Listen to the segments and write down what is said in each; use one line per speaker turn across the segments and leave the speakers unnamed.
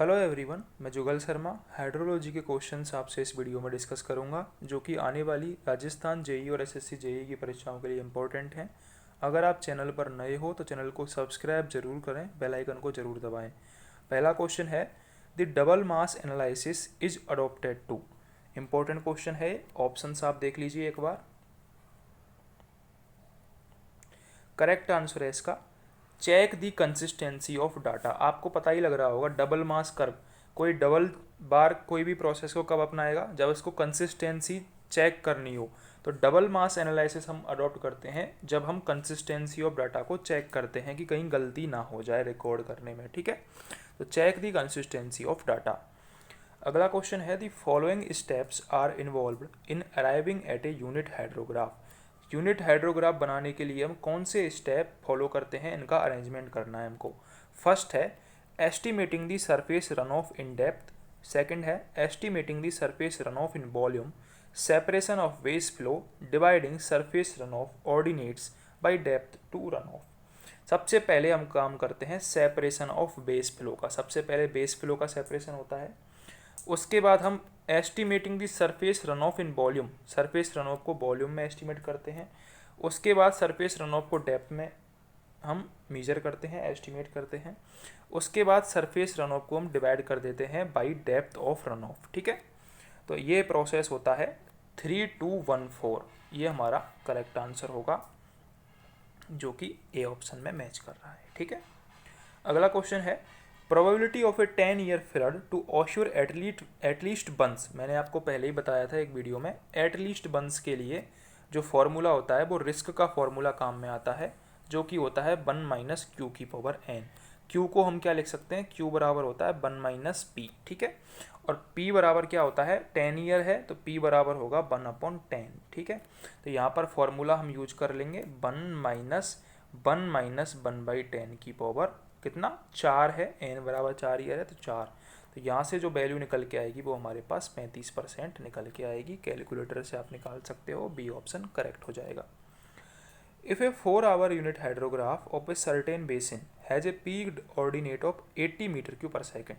Hello everyone, मैं जुगल Sharma hydrology के questions आपसे इस वीडियो में डिस्कस करूंगा जो कि आने वाली राजस्थान जेई और एसएससी जेई की परीक्षाओं के लिए इम्पोर्टेंट हैं। अगर आप चैनल पर नए हो तो चैनल को सब्सक्राइब जरूर करें, बेल आइकन को जरूर दबाएं। पहला क्वेश्चन है, the double mass analysis is adopted to. Important question है, ऑप्शंस आप देख लीजिए एक बार। करेक्ट आंसर है इसका check the consistency of data. आपको पता ही लग रहा होगा डबल मास कर्व, कोई डबल बार कोई भी प्रोसेस को कब अपनाएगा, जब इसको कंसिस्टेंसी चेक करनी हो। तो डबल मास एनालिसिस हम अडॉप्ट करते हैं जब हम कंसिस्टेंसी ऑफ डाटा को चेक करते हैं कि कहीं गलती ना हो जाए रिकॉर्ड करने में। ठीक है, तो check the consistency of data. अगला क्वेश्चन है, the following steps are involved in arriving at a unit hydrograph. Unit hydrograph बनाने के लिए हम कौन से स्टेप फॉलो करते हैं, इनका अरेंजमेंट करना है हमको। फर्स्ट है estimating the surface run off in depth. Second है estimating the surface run off in volume. Separation of waste flow, dividing surface run off ordinates by depth to run off. सबसे पहले हम काम करते हैं सेपरेशन ऑफ बेस फ्लो का। सबसे पहले बेस फ्लो का सेपरेशन होता है। उसके बाद हम estimating the surface run off in volume, surface run of को वॉल्यूम में एस्टिमेट करते हैं। उसके बाद सरफेस रन ऑफ को डेप्थ में हम मेजर करते हैं, एस्टिमेट करते हैं। उसके बाद सरफेस रन ऑफ को हम डिवाइड कर देते हैं by depth of run of. ठीक है, तो ये प्रोसेस होता है 3214। ये हमारा करेक्ट आंसर होगा जो कि ए ऑप्शन में मैच कर रहा है। ठीक है, अगला क्वेश्चन है, probability of a 10-year flood to assure at least once. मैंने आपको पहले ही बताया था एक वीडियो में, एटलीस्ट बंस के लिए जो फॉर्मूला होता है वो रिस्क का फॉर्मूला काम में आता है, जो कि होता है 1 - Q की पावर n। Q को हम क्या लिख सकते हैं, Q बराबर होता है 1 - P। ठीक है, और P बराबर क्या होता है, 10 ईयर है तो P बराबर होगा 1/10। ठीक है, तो यहाँ पर फॉर्मूला हम यूज कर लेंगे 1 - 1 की पावर कितना, 4 है, n बराबर 4 ईयर है तो 4। तो यहाँ से जो वैल्यू निकल के आएगी वो हमारे पास 35% निकल के आएगी। कैलकुलेटर से आप निकाल सकते हो, बी ऑप्शन करेक्ट हो जाएगा। If A 4-hour unit hydrograph of a certain basin has a peaked ordinate of 80 मीटर/सेकेंड।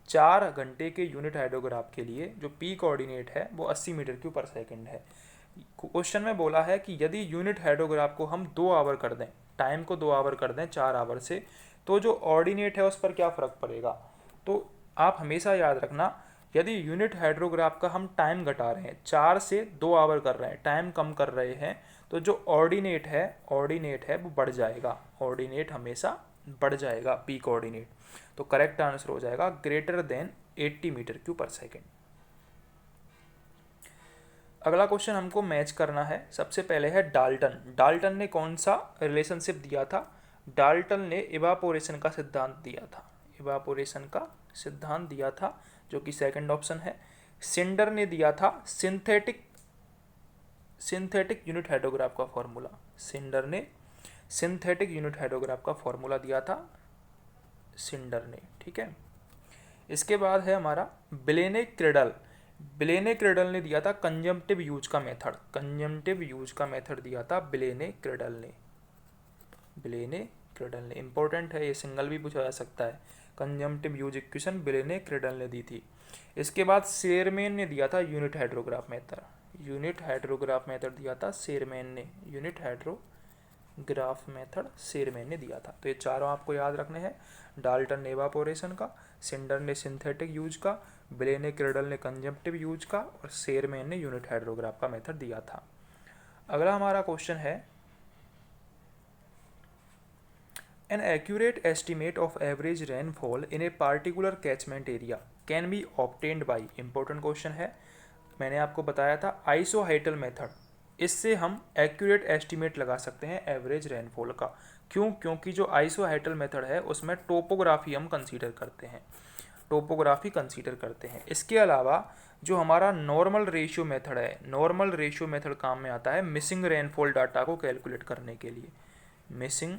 4 घंटे के यूनिट हाइड्रोग्राफ के लिए जो पीक ऑर्डिनेट है वो 80 मीटर/सेकेंड है। क्वेश्चन में बोला है कि यदि यूनिट हाइड्रोग्राफ को हम 2 आवर कर दें, टाइम को 2 आवर कर दें 4 आवर से, तो जो ऑर्डिनेट है उस पर क्या फ़र्क पड़ेगा। तो आप हमेशा याद रखना, यदि यूनिट हाइड्रोग्राफ का हम टाइम घटा रहे हैं, 4 से 2 आवर कर रहे हैं, टाइम कम कर रहे हैं, तो जो ऑर्डिनेट है वो बढ़ जाएगा। ऑर्डिनेट हमेशा बढ़ जाएगा, पीक ऑर्डिनेट। तो करेक्ट आंसर हो जाएगा ग्रेटर देन 80 मीटर/सेकेंड। अगला क्वेश्चन हमको मैच करना है। सबसे पहले है डाल्टन ने कौन सा रिलेशनशिप दिया था। डाल्टन ने इवापोरेशन का सिद्धांत दिया था, इवापोरेशन का सिद्धांत दिया था जो कि सेकंड ऑप्शन है। सिंडर ने दिया था सिंथेटिक यूनिट हाइड्रोग्राफ का फॉर्मूला। सिंडर ने सिंथेटिक यूनिट हाइड्रोग्राफ का फॉर्मूला दिया था, सिंडर ने। ठीक है, इसके बाद है हमारा ब्लेने क्रेडल ने दिया था कंजम्पटिव यूज का मेथड। कंजम्पटिव यूज का मेथड दिया था ब्लेने क्रेडल ने। इंपॉर्टेंट है, ये सिंगल भी पूछा जा सकता है। कंजम्पटिव यूज इक्वेशन ब्लेने क्रेडल ने दी थी। इसके बाद शेरमैन ने दिया था यूनिट हाइड्रोग्राफ मेथड दिया था शेरमैन ने। यूनिट हाइड्रोग्राफ मेथड शेरमैन ने दिया था। तो ये चारों आपको याद रखने हैं, डाल्टन ने इवापोरेशन का, सिंडर ने सिंथेटिक यूज का, ब्लेने क्रेडल ने कंजम्पटिव यूज का, और शेरमैन ने यूनिट हाइड्रोग्राफ का मेथड दिया था। अगला हमारा क्वेश्चन है, an accurate estimate of average rainfall in a particular catchment area can be obtained by. Important question है, मैंने आपको बताया था आइसोहाइटल मेथड। इससे हम एक्यूरेट एस्टिमेट लगा सकते हैं एवरेज रेनफॉल का। क्यों, क्योंकि जो आइसोहाइटल मेथड है उसमें टोपोग्राफी हम कंसीडर करते हैं। इसके अलावा जो हमारा नॉर्मल रेशियो मेथड है, नॉर्मल रेशियो मेथड काम में आता है मिसिंग रेनफॉल डाटा को कैलकुलेट करने के लिए। मिसिंग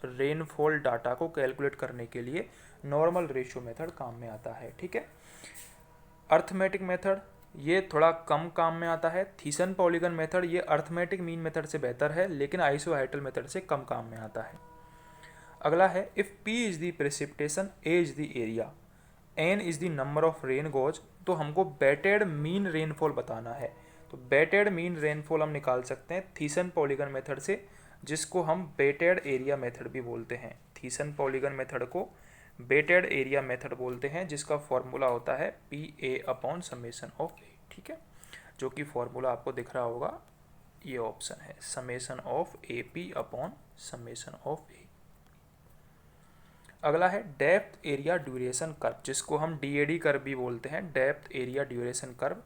रेनफॉल डाटा को कैलकुलेट करने के लिए नॉर्मल रेशियो मेथड काम में आता है। ठीक है, अर्थमेटिक मेथड ये थोड़ा कम काम में आता है। थीसन पॉलीगन मेथड ये अर्थमेटिक मीन मेथड से बेहतर है, लेकिन आइसोहाइटल मेथड से कम काम में आता है। अगला है, if P is the precipitation, A is the area, N is the number of rain gauge, तो हमको बेटेड मीन रेनफॉल बताना है। तो बेटेड मीन रेनफॉल हम निकाल सकते हैं थीसन पॉलीगन मेथड से, जिसको हम बेटेड एरिया मेथड भी बोलते हैं। थीसन पॉलीगन मेथड को बेटेड एरिया मेथड बोलते हैं, जिसका फॉर्मूला होता है P A upon summation of A. ठीक है, जो कि फॉर्मूला आपको दिख रहा होगा, ये ऑप्शन है summation of A P upon summation of A. अगला है डेप्थ एरिया ड्यूरेशन कर्व, जिसको हम डीएडी कर्व भी बोलते हैं, डेप्थ एरिया ड्यूरेशन कर्व।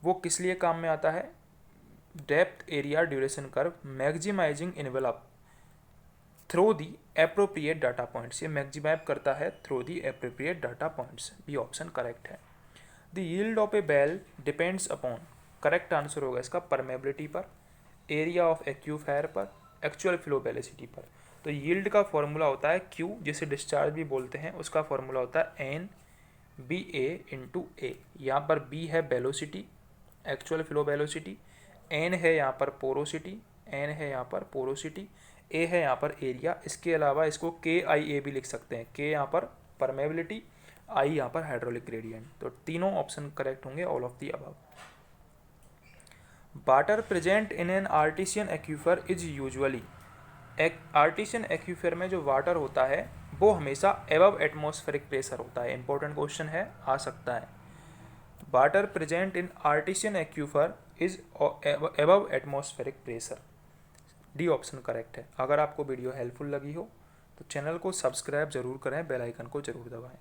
वो किस लिए काम में आता है? Depth area duration curve maximising envelope through the appropriate data points, ये मैक्सिमाइज करता है through the appropriate data points. B option correct है। The yield of a well depends upon, correct answer होगा इसका परमेबिलिटी पर, एरिया ऑफ एक्यूफायर पर, actual flow velocity पर। तो यील्ड का फॉर्मूला होता है क्यू, जिसे डिस्चार्ज भी बोलते हैं, उसका फॉर्मूला होता है N B A into A. यहाँ पर बी है velocity, actual flow velocity, N है यहाँ पर पोरोसिटी, एन है यहाँ पर पोरोसिटी, ए है यहाँ पर एरिया। इसके अलावा इसको के आई ए भी लिख सकते हैं, के यहाँ पर परमेबिलिटी, आई यहाँ पर हाइड्रोलिक ग्रेडियंट। तो तीनों ऑप्शन करेक्ट होंगे, all of the above. Water present in an artisan aquifer is usually, एक आर्टिशियन एक्यूफर में जो वाटर होता है वो हमेशा एबव एटमॉस्फेरिक प्रेशर होता है। इंपॉर्टेंट क्वेश्चन है, आ सकता है। Water present in artisan aquifer is above atmospheric pressure, D option correct है। अगर आपको वीडियो हेल्पफुल लगी हो तो चैनल को सब्सक्राइब जरूर करें, बेल आइकन को जरूर दबाएं।